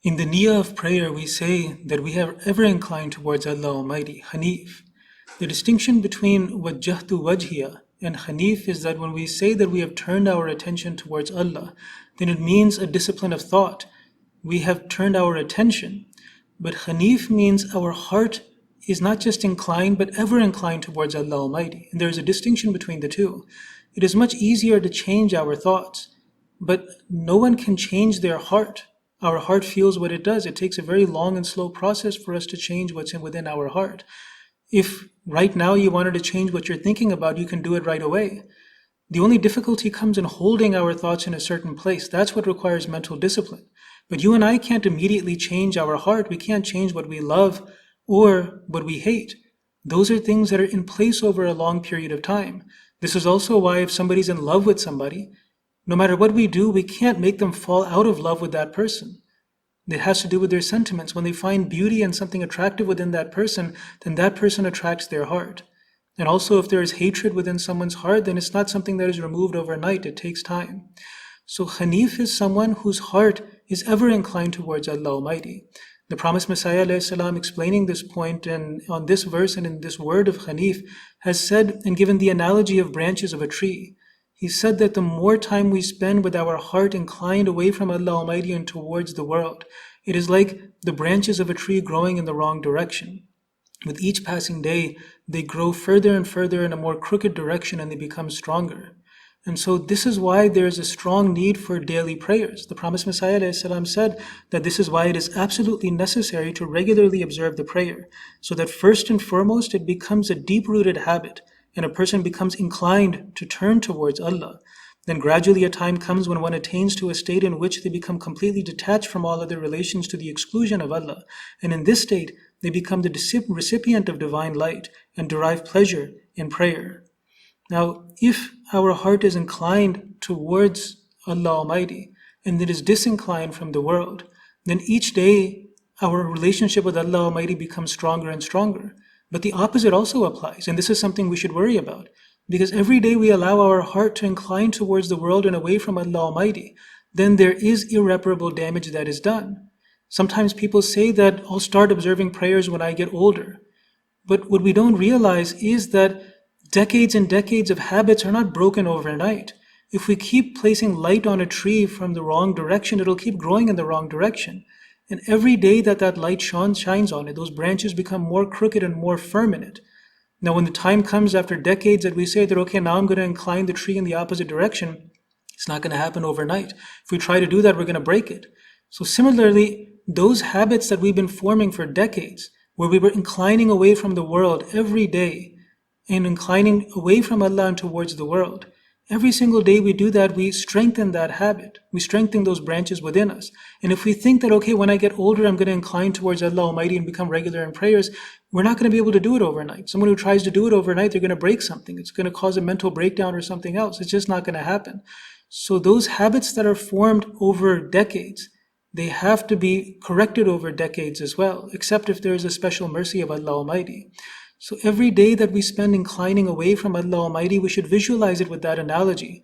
In the Niyyah of prayer, we say that we have ever inclined towards Allah Almighty, Hanif. The distinction between Wajjahtu Wajhiya and Hanif is that when we say that we have turned our attention towards Allah, then it means a discipline of thought. We have turned our attention. But Hanif means our heart is not just inclined, but ever inclined towards Allah Almighty. And there is a distinction between the two. It is much easier to change our thoughts, but no one can change their heart. Our heart feels what it does. It takes a very long and slow process for us to change what's within our heart. If right now you wanted to change what you're thinking about, you can do it right away. The only difficulty comes in holding our thoughts in a certain place. That's what requires mental discipline. But you and I can't immediately change our heart. We can't change what we love or what we hate. Those are things that are in place over a long period of time. This is also why if somebody's in love with somebody, no matter what we do, we can't make them fall out of love with that person. It has to do with their sentiments. When they find beauty and something attractive within that person, then that person attracts their heart. And also, if there is hatred within someone's heart, then it's not something that is removed overnight. It takes time. So Hanif is someone whose heart is ever inclined towards Allah Almighty. The promised Messiah ﷺ, explaining this point and on this verse and in this word of Hanif, has said and given the analogy of branches of a tree. He said that the more time we spend with our heart inclined away from Allah Almighty and towards the world, it is like the branches of a tree growing in the wrong direction. With each passing day, they grow further and further in a more crooked direction and they become stronger. And so this is why there is a strong need for daily prayers. The promised Messiah ﷺ said that this is why it is absolutely necessary to regularly observe the prayer, so that first and foremost it becomes a deep-rooted habit, and a person becomes inclined to turn towards Allah. Then gradually a time comes when one attains to a state in which they become completely detached from all other relations to the exclusion of Allah. And in this state, they become the recipient of divine light and derive pleasure in prayer. Now, if our heart is inclined towards Allah Almighty and it is disinclined from the world, then each day our relationship with Allah Almighty becomes stronger and stronger. But the opposite also applies, and this is something we should worry about, because every day we allow our heart to incline towards the world and away from Allah Almighty, then there is irreparable damage that is done. Sometimes people say that I'll start observing prayers when I get older. But what we don't realize is that decades and decades of habits are not broken overnight. If we keep placing light on a tree from the wrong direction, it'll keep growing in the wrong direction. And every day that light shines on it, those branches become more crooked and more firm in it. Now, when the time comes after decades that we say that, okay, now I'm going to incline the tree in the opposite direction, it's not going to happen overnight. If we try to do that, we're going to break it. So similarly, those habits that we've been forming for decades, where we were inclining away from the world every day and inclining away from Allah and towards the world, every single day we do that, we strengthen that habit. We strengthen those branches within us. And if we think that, okay, when I get older, I'm going to incline towards Allah Almighty and become regular in prayers, we're not going to be able to do it overnight. Someone who tries to do it overnight, they're going to break something. It's going to cause a mental breakdown or something else. It's just not going to happen. So those habits that are formed over decades, they have to be corrected over decades as well, except if there is a special mercy of Allah Almighty. So every day that we spend inclining away from Allah Almighty, we should visualize it with that analogy,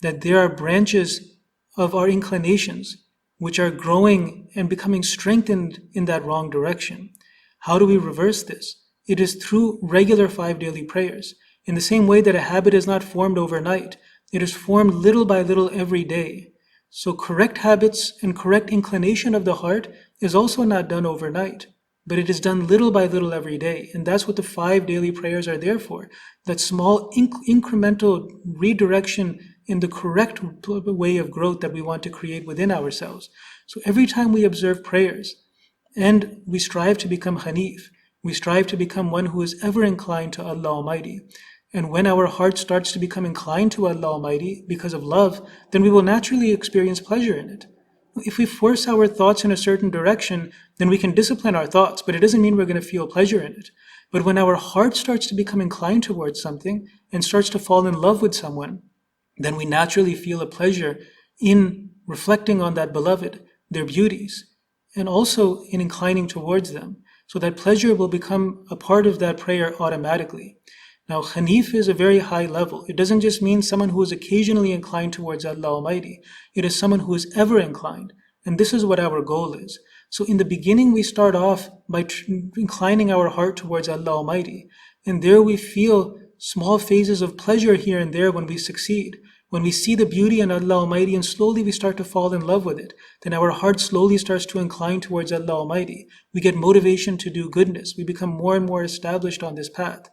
that there are branches of our inclinations which are growing and becoming strengthened in that wrong direction. How do we reverse this? It is through regular 5 daily prayers. In the same way that a habit is not formed overnight, it is formed little by little every day. So correct habits and correct inclination of the heart is also not done overnight, but it is done little by little every day. And that's what the 5 daily prayers are there for. That small incremental redirection in the correct way of growth that we want to create within ourselves. So every time we observe prayers and we strive to become Hanif, we strive to become one who is ever inclined to Allah Almighty. And when our heart starts to become inclined to Allah Almighty because of love, then we will naturally experience pleasure in it. If we force our thoughts in a certain direction, then we can discipline our thoughts, but it doesn't mean we're going to feel pleasure in it. But when our heart starts to become inclined towards something and starts to fall in love with someone, then we naturally feel a pleasure in reflecting on that beloved, their beauties, and also in inclining towards them. So that pleasure will become a part of that prayer automatically. Now, Hanif is a very high level. It doesn't just mean someone who is occasionally inclined towards Allah Almighty. It is someone who is ever inclined. And this is what our goal is. So in the beginning, we start off by inclining our heart towards Allah Almighty. And there we feel small phases of pleasure here and there when we succeed. When we see the beauty in Allah Almighty and slowly we start to fall in love with it, then our heart slowly starts to incline towards Allah Almighty. We get motivation to do goodness. We become more and more established on this path.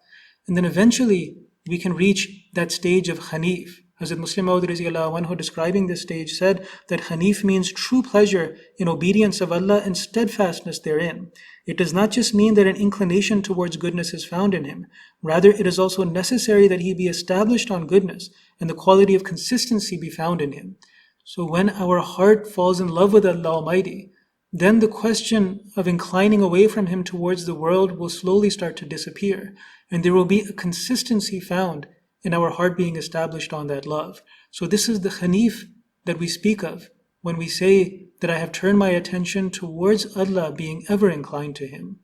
And then eventually we can reach that stage of Hanif. Hazrat Muslim Maud anhu, describing this stage, said that Hanif means true pleasure in obedience of Allah and steadfastness therein. It does not just mean that an inclination towards goodness is found in him. Rather, it is also necessary that he be established on goodness and the quality of consistency be found in him. So when our heart falls in love with Allah Almighty, then the question of inclining away from Him towards the world will slowly start to disappear, and there will be a consistency found in our heart being established on that love. So this is the Hanif that we speak of when we say that I have turned my attention towards Allah, being ever inclined to Him.